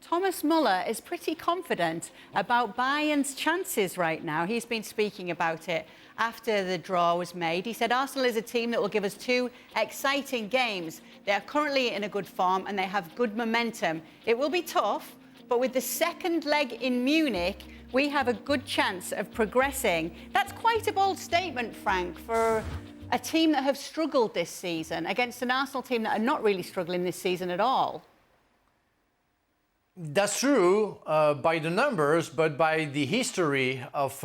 Thomas Muller is pretty confident about Bayern's chances right now. He's been speaking about it after the draw was made. He said Arsenal is a team that will give us 2 exciting games. They are currently in a good form and they have good momentum. It will be tough, but with the second leg in Munich, we have a good chance of progressing. That's quite a bold statement, Frank, for a team that have struggled this season against an Arsenal team that are not really struggling this season at all. That's true by the numbers, but by the history of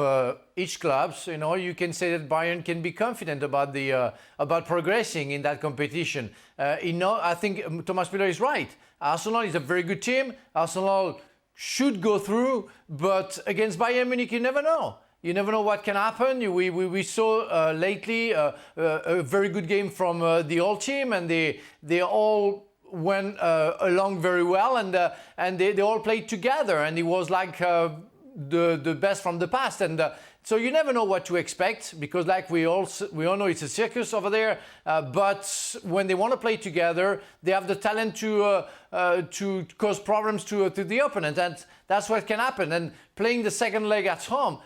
each club, you can say that Bayern can be confident about about progressing in that competition. I think Thomas Müller is right. Arsenal is a very good team. Arsenal should go through, but against Bayern Munich, you never know. You never know what can happen. We saw lately a very good game from the old team, and they all went along very well, and they all played together, and it was like the best from the past. And so you never know what to expect, because like we all know, it's a circus over there. But when they want to play together, they have the talent to cause problems to the opponent, and that's what can happen. And playing the second leg at home,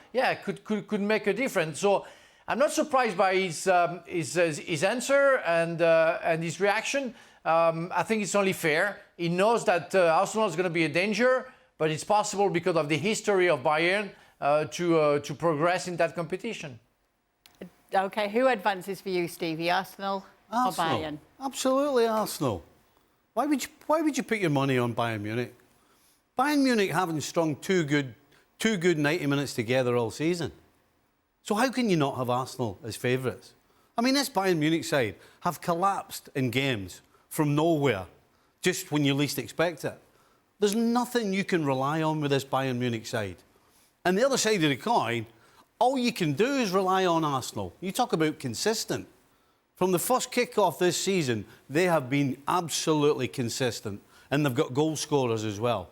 could make a difference. So I'm not surprised by his answer and his reaction. I think it's only fair. He knows that Arsenal is going to be a danger, but it's possible because of the history of Bayern to progress in that competition. OK, who advances for you, Stevie? Arsenal or Bayern? Absolutely Arsenal. Why would you put your money on Bayern Munich? Bayern Munich haven't strung two good 90 minutes together all season. So how can you not have Arsenal as favourites? I mean, this Bayern Munich side have collapsed in games from nowhere, just when you least expect it. There's nothing you can rely on with this Bayern Munich side. And the other side of the coin, all you can do is rely on Arsenal. You talk about consistent. From the first kick-off this season, they have been absolutely consistent, and they've got goal scorers as well.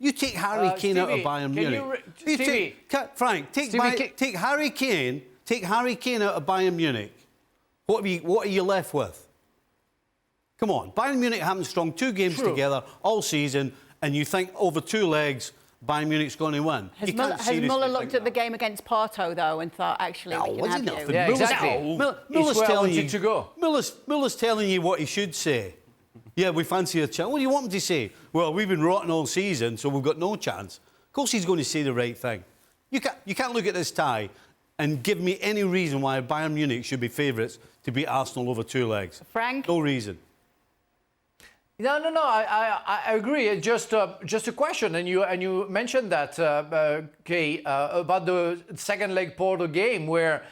You take Harry Kane out of Bayern Munich. Frank, take Harry Kane out of Bayern Munich. What are you left with? Come on, Bayern Munich haven't strung 2 games together all season, and you think over 2 legs Bayern Munich's going to win. Has Muller looked at the game against Porto, though, and thought, actually, we can have you? Yeah, exactly. Muller's telling you to go. Muller's telling you what he should say. Yeah, we fancy a chance. What do you want him to say? Well, we've been rotten all season, so we've got no chance. Of course he's going to say the right thing. You can't look at this tie and give me any reason why Bayern Munich should be favourites to beat Arsenal over 2 legs. Frank? No reason. No. I agree. Just a question, and you mentioned that, Kay, about the second leg Porto game, where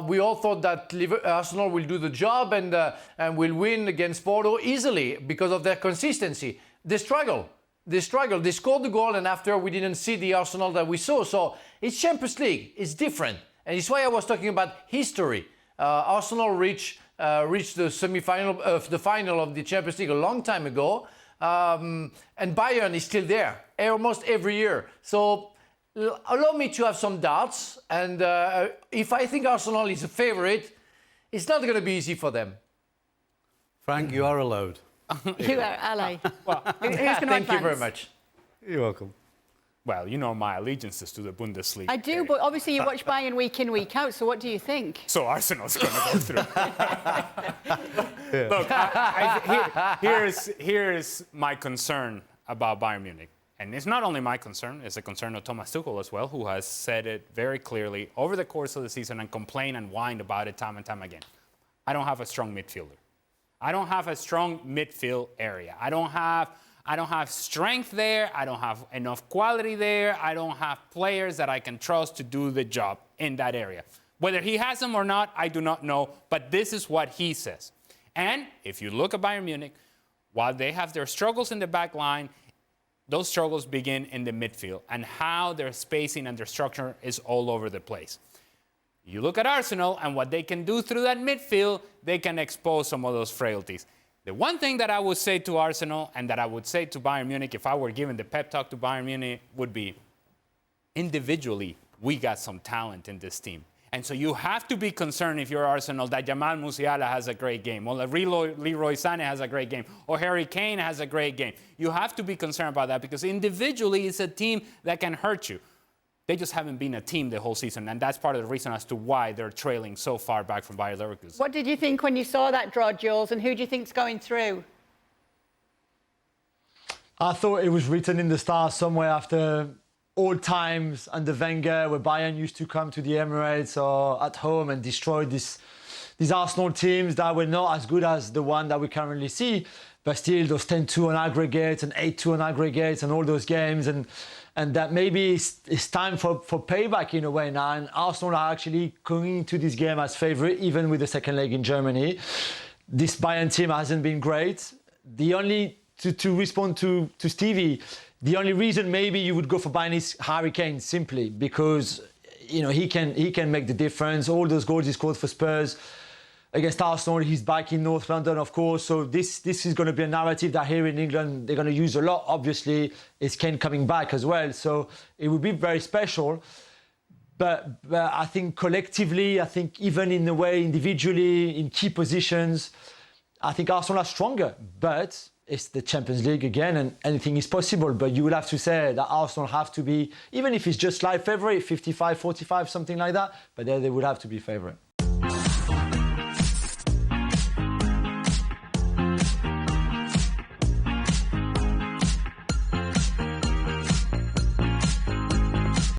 we all thought that Arsenal will do the job and will win against Porto easily because of their consistency. They struggled. They scored the goal, and after we didn't see the Arsenal that we saw. So it's Champions League. It's different, and it's why I was talking about history. Arsenal reached the semi-final of the final of the Champions League a long time ago, and Bayern is still there almost every year. So allow me to have some doubts, and if I think Arsenal is a favourite, it's not going to be easy for them. Frank, you are allowed. You are, Ali. Well, thank you very much. You're welcome. Well, you know my allegiances to the Bundesliga. I do, but obviously you watch Bayern week in, week out, so what do you think? So Arsenal's going to go through. Look, here's my concern about Bayern Munich. And it's not only my concern, it's a concern of Thomas Tuchel as well, who has said it very clearly over the course of the season and complained and whined about it time and time again. I don't have a strong midfielder. I don't have a strong midfield area. I don't have strength there. I don't have enough quality there. I don't have players that I can trust to do the job in that area. Whether he has them or not, I do not know, but this is what he says. And if you look at Bayern Munich, while they have their struggles in the back line, those struggles begin in the midfield and how their spacing and their structure is all over the place. You look at Arsenal and what they can do through that midfield, they can expose some of those frailties. The one thing that I would say to Arsenal and that I would say to Bayern Munich if I were giving the pep talk to Bayern Munich would be, individually, we got some talent in this team. And so you have to be concerned if you're Arsenal that Jamal Musiala has a great game, or Leroy Sané has a great game, or Harry Kane has a great game. You have to be concerned about that because individually it's a team that can hurt you. They just haven't been a team the whole season, and that's part of the reason as to why they're trailing so far back from Bayer Leverkusen. What did you think when you saw that draw, Jules, and who do you think's going through? I thought it was written in the stars somewhere after old times under Wenger, where Bayern used to come to the Emirates or at home and destroy these Arsenal teams that were not as good as the one that we currently see, but still those 10-2 on aggregates and 8-2 on aggregates and all those games, and that maybe it's time for payback in a way now. And Arsenal are actually going into this game as favourite, even with the second leg in Germany. This Bayern team hasn't been great. The only to respond to Stevie, the only reason maybe you would go for Bayern is Harry Kane, simply because he can make the difference. All those goals he scored for Spurs against Arsenal, he's back in North London, of course. So this is going to be a narrative that here in England they're going to use a lot. Obviously, is Kane coming back as well, so it would be very special. But I think collectively, I think even in a way individually in key positions, I think Arsenal are stronger. But it's the Champions League again, and anything is possible. But you will have to say that Arsenal have to be, even if it's just live favourite, 55-45, something like that, but there they would have to be favourite.